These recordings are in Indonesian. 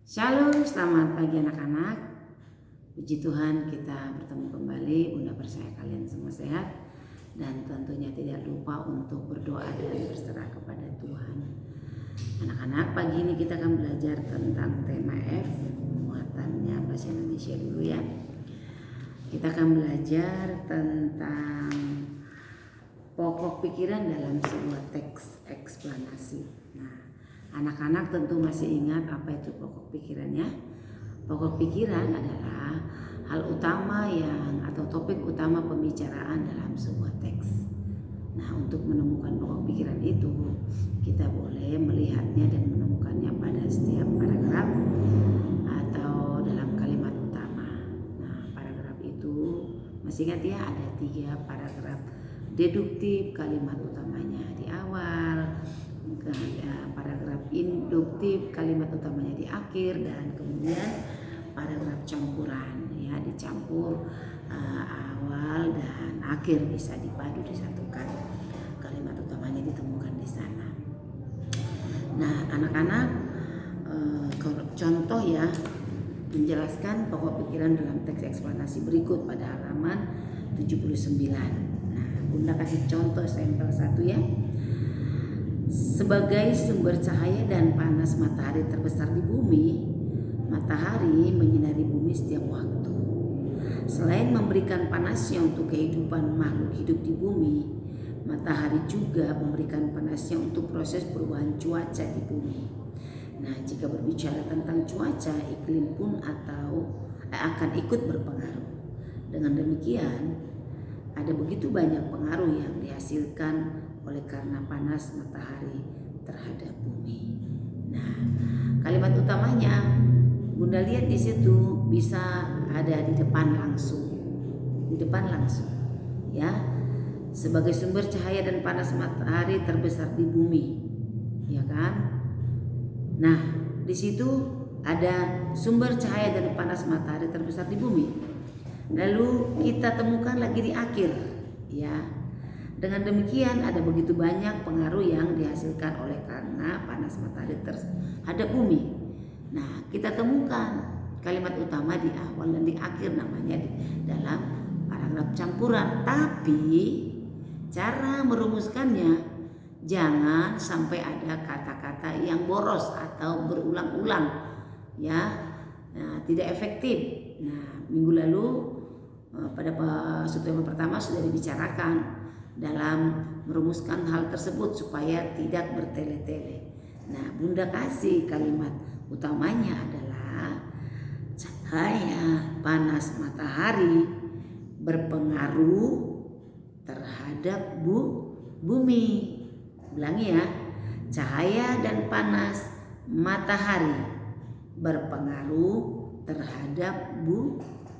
Shalom, selamat pagi anak-anak. Puji Tuhan kita bertemu kembali. Bunda percaya kalian semua sehat. Dan tentunya tidak lupa untuk berdoa dan berserah kepada Tuhan. Anak-anak, pagi ini kita akan belajar tentang tema F. Muatannya bahasa Indonesia dulu ya. Kita akan belajar tentang pokok pikiran dalam sebuah teks eksplanasi. Nah, anak-anak tentu masih ingat apa itu pokok pikirannya. Pokok pikiran adalah hal utama atau topik utama pembicaraan dalam sebuah teks. Nah, untuk menemukan pokok pikiran itu, kita boleh melihatnya dan menemukannya pada setiap paragraf atau dalam kalimat utama. Nah, paragraf itu masih ingat ya, ada 3 paragraf deduktif, kalimat utamanya di awal, paragraf induktif, kalimat utamanya di akhir, dan kemudian paragraf campuran ya, dicampur awal dan akhir, bisa dipadu disatukan, kalimat utamanya ditemukan di sana. Nah, anak-anak, contoh ya menjelaskan pokok pikiran dalam teks eksplanasi berikut pada halaman 79. Nah, Bunda kasih contoh sampel 1 ya. Sebagai sumber cahaya dan panas matahari terbesar di bumi, matahari menyinari bumi setiap waktu. Selain memberikan panasnya untuk kehidupan makhluk hidup di bumi, matahari juga memberikan panasnya untuk proses perubahan cuaca di bumi. Nah, jika berbicara tentang cuaca, iklim pun akan ikut berpengaruh. Dengan demikian, ada begitu banyak pengaruh yang dihasilkan oleh karena panas matahari terhadap bumi. Nah, kalimat utamanya Bunda lihat di situ bisa ada di depan langsung. Ya. Sebagai sumber cahaya dan panas matahari terbesar di bumi. Ya kan? Nah, di situ ada sumber cahaya dan panas matahari terbesar di bumi. Lalu kita temukan lagi di akhir, ya. Dengan demikian ada begitu banyak pengaruh yang dihasilkan oleh karena panas matahari terhadap bumi. Nah, kita temukan kalimat utama di awal dan di akhir, namanya dalam paragraf campuran. Tapi cara merumuskannya jangan sampai ada kata-kata yang boros atau berulang-ulang, ya. Nah, tidak efektif. Nah, minggu lalu pada subtema pertama sudah dibicarakan dalam merumuskan hal tersebut supaya tidak bertele-tele. Nah, Bunda kasih kalimat utamanya adalah cahaya panas matahari berpengaruh terhadap bumi. Ulangi ya, cahaya dan panas matahari berpengaruh terhadap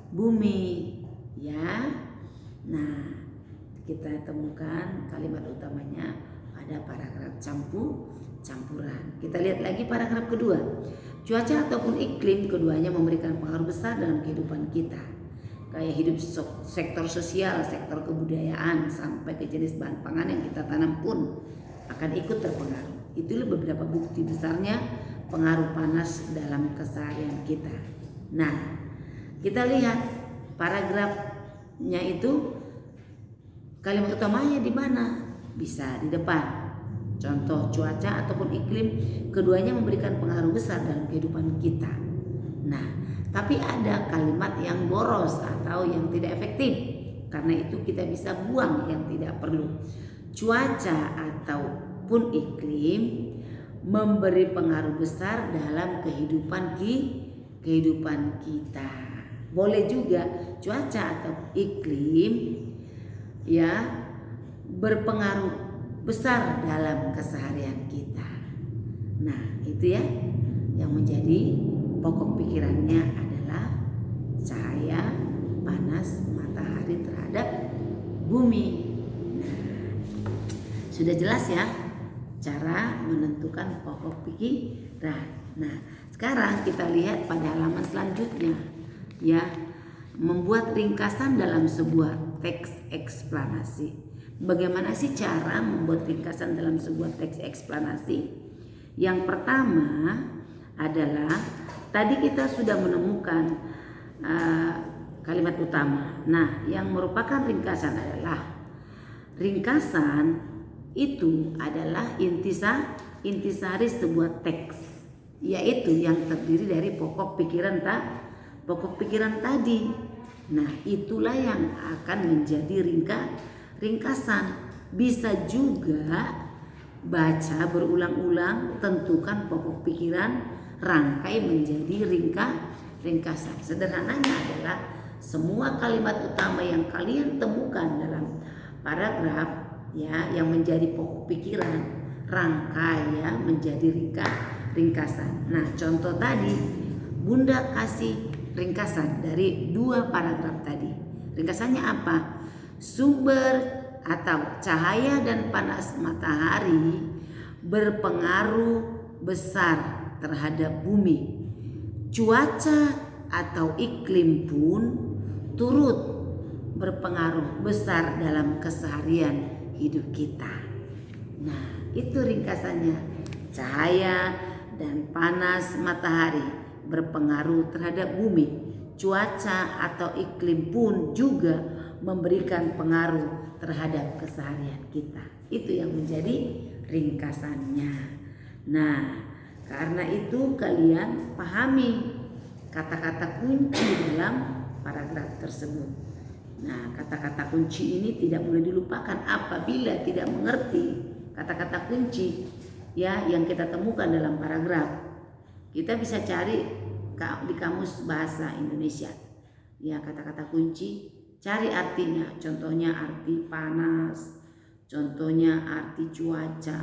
bumi, ya. Nah, kita temukan kalimat utamanya pada paragraf campuran. Kita lihat lagi paragraf kedua. Cuaca ataupun iklim, keduanya memberikan pengaruh besar dalam kehidupan kita. Kayak hidup sektor sosial, sektor kebudayaan, sampai ke jenis bahan pangan yang kita tanam pun akan ikut terpengaruh. Itulah beberapa bukti besarnya pengaruh panas dalam keseharian kita. Nah, kita lihat paragrafnya itu, kalimat utamanya di mana? Bisa di depan. Contoh, cuaca ataupun iklim, keduanya memberikan pengaruh besar dalam kehidupan kita. Nah, tapi ada kalimat yang boros atau yang tidak efektif. Karena itu kita bisa buang yang tidak perlu. Cuaca ataupun iklim memberi pengaruh besar dalam kehidupan kita. Boleh juga cuaca atau iklim ya berpengaruh besar dalam keseharian kita. Nah, itu ya yang menjadi pokok pikirannya adalah cahaya panas matahari terhadap bumi. Nah, sudah jelas ya cara menentukan pokok pikiran. Nah, sekarang kita lihat pada halaman selanjutnya ya, membuat ringkasan dalam sebuah teks eksplanasi. Bagaimana sih cara membuat ringkasan dalam sebuah teks eksplanasi? Yang pertama adalah tadi kita sudah menemukan kalimat utama. Nah, yang merupakan ringkasan itu adalah intisari sebuah teks, yaitu yang terdiri dari pokok pikiran tadi. Nah, itulah yang akan menjadi ringkasan. Bisa juga baca berulang-ulang, tentukan pokok pikiran, rangkai menjadi ringkasan. Sederhananya adalah semua kalimat utama yang kalian temukan dalam paragraf ya, yang menjadi pokok pikiran, rangkai ya menjadi ringkasan. Nah, contoh tadi Bunda kasih ringkasan dari 2 paragraf tadi. Ringkasannya apa? Sumber atau cahaya dan panas matahari berpengaruh besar terhadap bumi. Cuaca atau iklim pun turut berpengaruh besar dalam keseharian hidup kita. Nah, itu ringkasannya. Cahaya dan panas matahari berpengaruh terhadap bumi. Cuaca atau iklim pun juga memberikan pengaruh terhadap keseharian kita. Itu yang menjadi ringkasannya. Nah, karena itu kalian pahami kata-kata kunci dalam paragraf tersebut. Nah, kata-kata kunci ini tidak boleh dilupakan apabila tidak mengerti kata-kata kunci ya yang kita temukan dalam paragraf. Kita bisa cari di kamus bahasa Indonesia. Ya, kata-kata kunci, cari artinya. Contohnya arti panas, contohnya arti cuaca,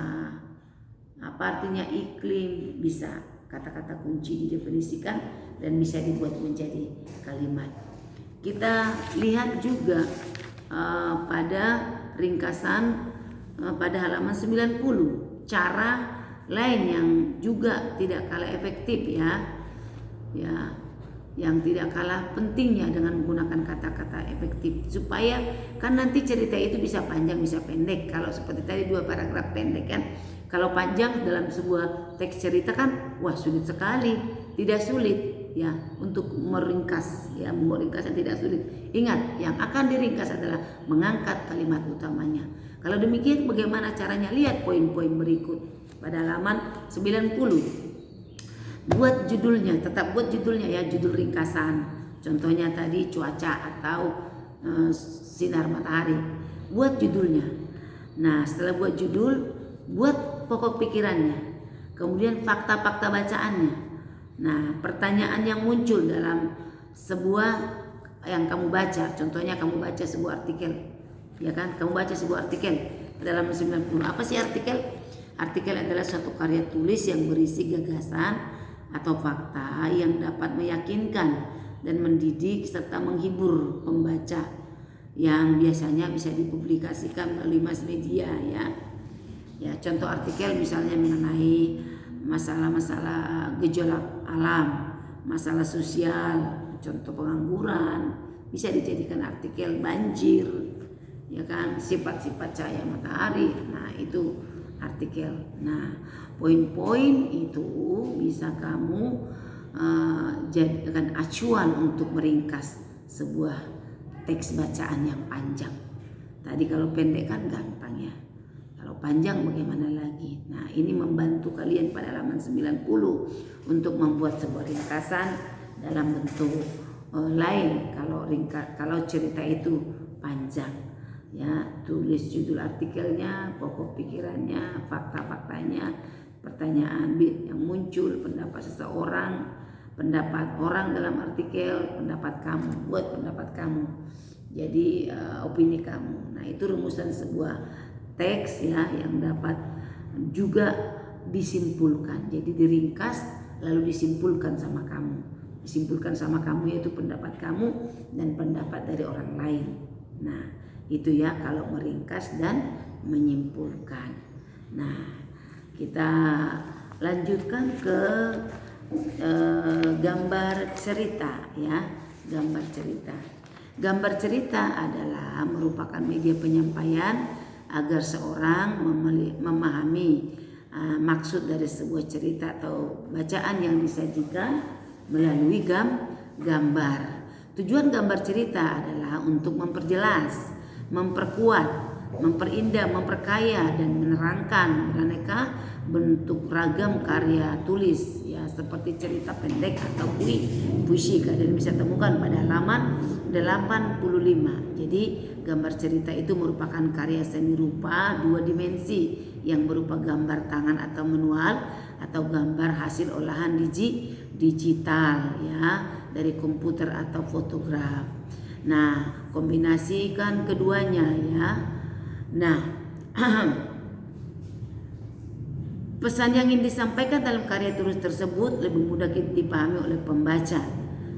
apa artinya iklim, bisa kata-kata kunci didefinisikan dan bisa dibuat menjadi kalimat. Kita lihat juga pada ringkasan pada halaman 90 cara lain yang juga tidak kalah efektif ya, yang tidak kalah pentingnya dengan menggunakan kata-kata efektif, supaya kan nanti cerita itu bisa panjang bisa pendek. Kalau seperti tadi 2 paragraf pendek kan, kalau panjang dalam sebuah teks cerita kan wah sulit sekali. Tidak sulit ya untuk meringkas ya, membuat ringkasan tidak sulit. Ingat, yang akan diringkas adalah mengangkat kalimat utamanya. Kalau demikian bagaimana caranya? Lihat poin-poin berikut pada halaman 90. Buat judulnya, tetap buat judulnya ya, judul ringkasan. Contohnya tadi cuaca atau sinar matahari. Buat judulnya. Nah, setelah buat judul, buat pokok pikirannya. Kemudian fakta-fakta bacaannya. Nah, pertanyaan yang muncul dalam sebuah yang kamu baca, contohnya kamu baca sebuah artikel, ya kan? Kamu baca sebuah artikel dalam 90. Apa sih artikel? Artikel adalah suatu karya tulis yang berisi gagasan atau fakta yang dapat meyakinkan dan mendidik serta menghibur pembaca, yang biasanya bisa dipublikasikan melalui mass media ya. Ya, contoh artikel misalnya mengenai masalah-masalah gejolak alam, masalah sosial, contoh pengangguran, bisa dijadikan artikel. Banjir, ya kan, sifat-sifat cahaya matahari. Nah, itu artikel. Nah, poin-poin itu bisa kamu jadikan acuan untuk meringkas sebuah teks bacaan yang panjang. Tadi kalau pendek kan gampang ya. Kalau panjang bagaimana lagi? Nah, ini membantu kalian pada halaman 90 untuk membuat sebuah ringkasan dalam bentuk lain. Kalau cerita itu panjang, ya tulis judul artikelnya, pokok pikirannya, fakta-faktanya, pertanyaan yang muncul, pendapat seseorang, pendapat orang dalam artikel, pendapat kamu, buat pendapat kamu. Jadi opini kamu. Nah, itu rumusan sebuah teks ya yang dapat juga disimpulkan. Jadi diringkas lalu disimpulkan sama kamu. Disimpulkan sama kamu yaitu pendapat kamu dan pendapat dari orang lain. Nah, itu ya kalau meringkas dan menyimpulkan. Nah, kita lanjutkan ke gambar cerita ya. Gambar cerita. Gambar cerita adalah merupakan media penyampaian agar seorang memahami maksud dari sebuah cerita atau bacaan yang disajikan melalui gambar. Tujuan gambar cerita adalah untuk memperjelas, memperkuat, memperindah, memperkaya dan menerangkan beraneka bentuk ragam karya tulis ya, seperti cerita pendek atau puisi. Kalian bisa temukan pada halaman 85. Jadi gambar cerita itu merupakan karya seni rupa 2 dimensi yang berupa gambar tangan atau manual atau gambar hasil olahan digital ya, dari komputer atau fotograf. Nah, kombinasikan keduanya ya. Nah, pesan yang ingin disampaikan dalam karya tulis tersebut lebih mudah dipahami oleh pembaca.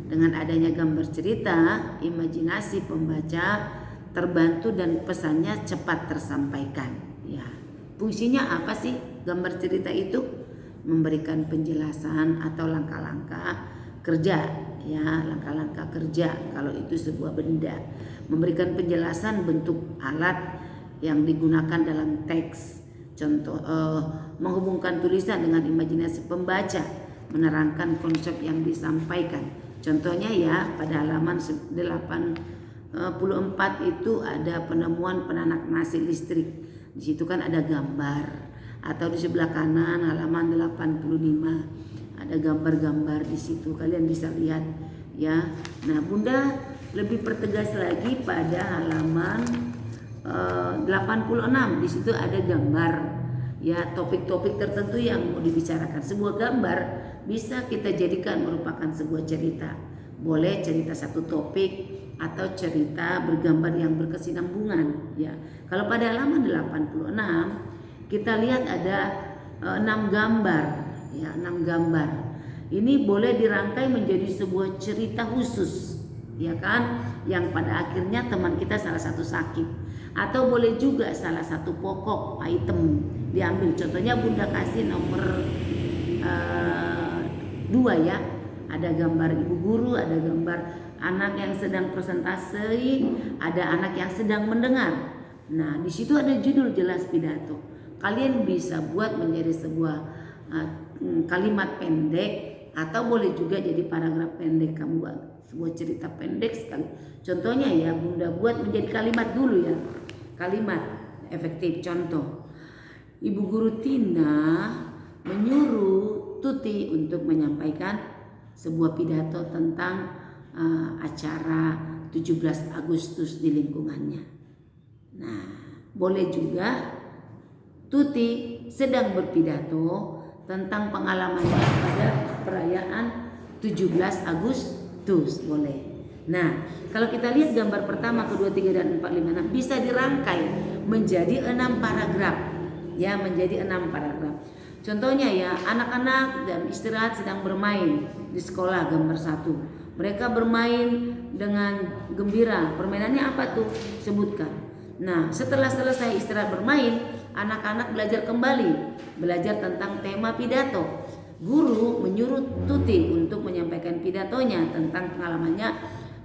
Dengan adanya gambar cerita, imajinasi pembaca terbantu dan pesannya cepat tersampaikan. Ya, fungsinya apa sih gambar cerita itu? Memberikan penjelasan atau langkah-langkah kerja, ya, langkah-langkah kerja kalau itu sebuah benda. Memberikan penjelasan bentuk alat yang digunakan dalam teks. Contoh, menghubungkan tulisan dengan imajinasi pembaca, menerangkan konsep yang disampaikan. Contohnya ya, pada halaman 84 itu ada penemuan penanak nasi listrik. Di situ kan ada gambar. Atau di sebelah kanan halaman 85 ada gambar-gambar di situ, kalian bisa lihat ya. Nah, Bunda lebih pertegas lagi pada halaman 86. Di situ ada gambar ya, topik-topik tertentu yang mau dibicarakan. Sebuah gambar bisa kita jadikan merupakan sebuah cerita. Boleh cerita satu topik atau cerita bergambar yang berkesinambungan ya. Kalau pada halaman 86 kita lihat ada 6 gambar ya, 6 gambar. Ini boleh dirangkai menjadi sebuah cerita khusus ya kan, yang pada akhirnya teman kita salah satu sakit, atau boleh juga salah satu pokok item diambil. Contohnya Bunda kasih nomor 2 ya. Ada gambar ibu guru, ada gambar anak yang sedang presentasi, ada anak yang sedang mendengar. Nah, di situ ada judul jelas pidato. Kalian bisa buat menjadi sebuah kalimat pendek, atau boleh juga jadi paragraf pendek. Kamu buat sebuah cerita pendek sekali. Contohnya ya, Bunda buat menjadi kalimat dulu ya. Kalimat efektif. Contoh, Ibu Guru Tina menyuruh Tuti untuk menyampaikan sebuah pidato tentang acara 17 Agustus di lingkungannya. Nah, boleh juga Tuti sedang berpidato tentang pengalamannya pada perayaan 17 Agustus, boleh. Nah, kalau kita lihat gambar pertama, kedua, 3, dan 4, 5, 6 bisa dirangkai menjadi 6 paragraf. Ya, menjadi 6 paragraf. Contohnya ya, anak-anak dan istirahat sedang bermain di sekolah, gambar 1. Mereka bermain dengan gembira. Permainannya apa tuh? Sebutkan. Nah, setelah selesai istirahat bermain, anak-anak belajar kembali, belajar tentang tema pidato. Guru menyuruh Tuti untuk menyampaikan pidatonya tentang pengalamannya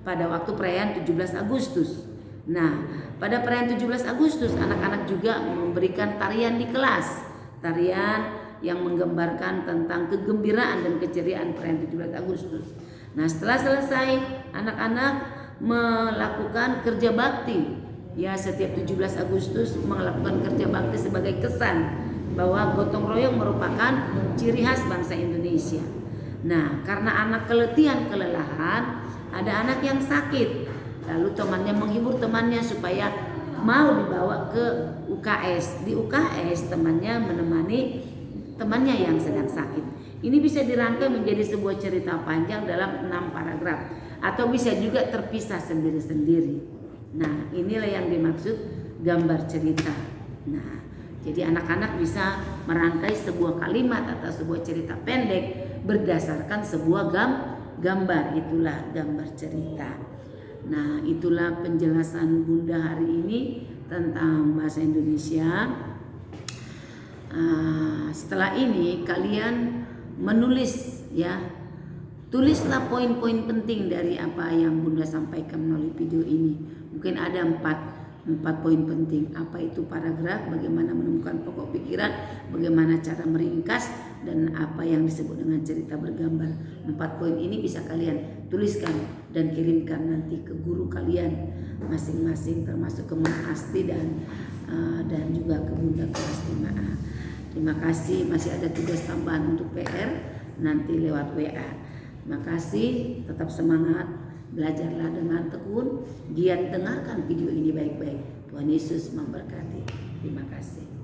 pada waktu perayaan 17 Agustus. Nah, pada perayaan 17 Agustus, anak-anak juga memberikan tarian di kelas. Tarian yang menggambarkan tentang kegembiraan dan keceriaan perayaan 17 Agustus. Nah, setelah selesai, anak-anak melakukan kerja bakti. Ya, setiap 17 Agustus melakukan kerja bakti sebagai kesan bahwa gotong royong merupakan ciri khas bangsa Indonesia. Nah, karena anak kelelahan, ada anak yang sakit. Lalu temannya menghibur temannya supaya mau dibawa ke UKS. Di UKS temannya menemani temannya yang sedang sakit. Ini bisa dirangkai menjadi sebuah cerita panjang dalam 6 paragraf, atau bisa juga terpisah sendiri-sendiri. Nah, inilah yang dimaksud gambar cerita. Nah, jadi anak-anak bisa merangkai sebuah kalimat atau sebuah cerita pendek berdasarkan sebuah gambar. Itulah gambar cerita. Nah, itulah penjelasan Bunda hari ini tentang bahasa Indonesia. Setelah ini kalian menulis ya. Tulislah poin-poin penting dari apa yang Bunda sampaikan melalui video ini. Mungkin ada 4 poin penting. Apa itu paragraf, bagaimana menemukan pokok pikiran, bagaimana cara meringkas, dan apa yang disebut dengan cerita bergambar. 4 poin ini bisa kalian tuliskan dan kirimkan nanti ke guru kalian masing-masing, termasuk ke Ma Asti dan juga ke Bunda kelas 5A. Terima kasih. Masih ada tugas tambahan untuk PR nanti lewat WA. Terima kasih, tetap semangat, belajarlah dengan tekun, giat dengarkan video ini baik-baik. Tuhan Yesus memberkati. Terima kasih.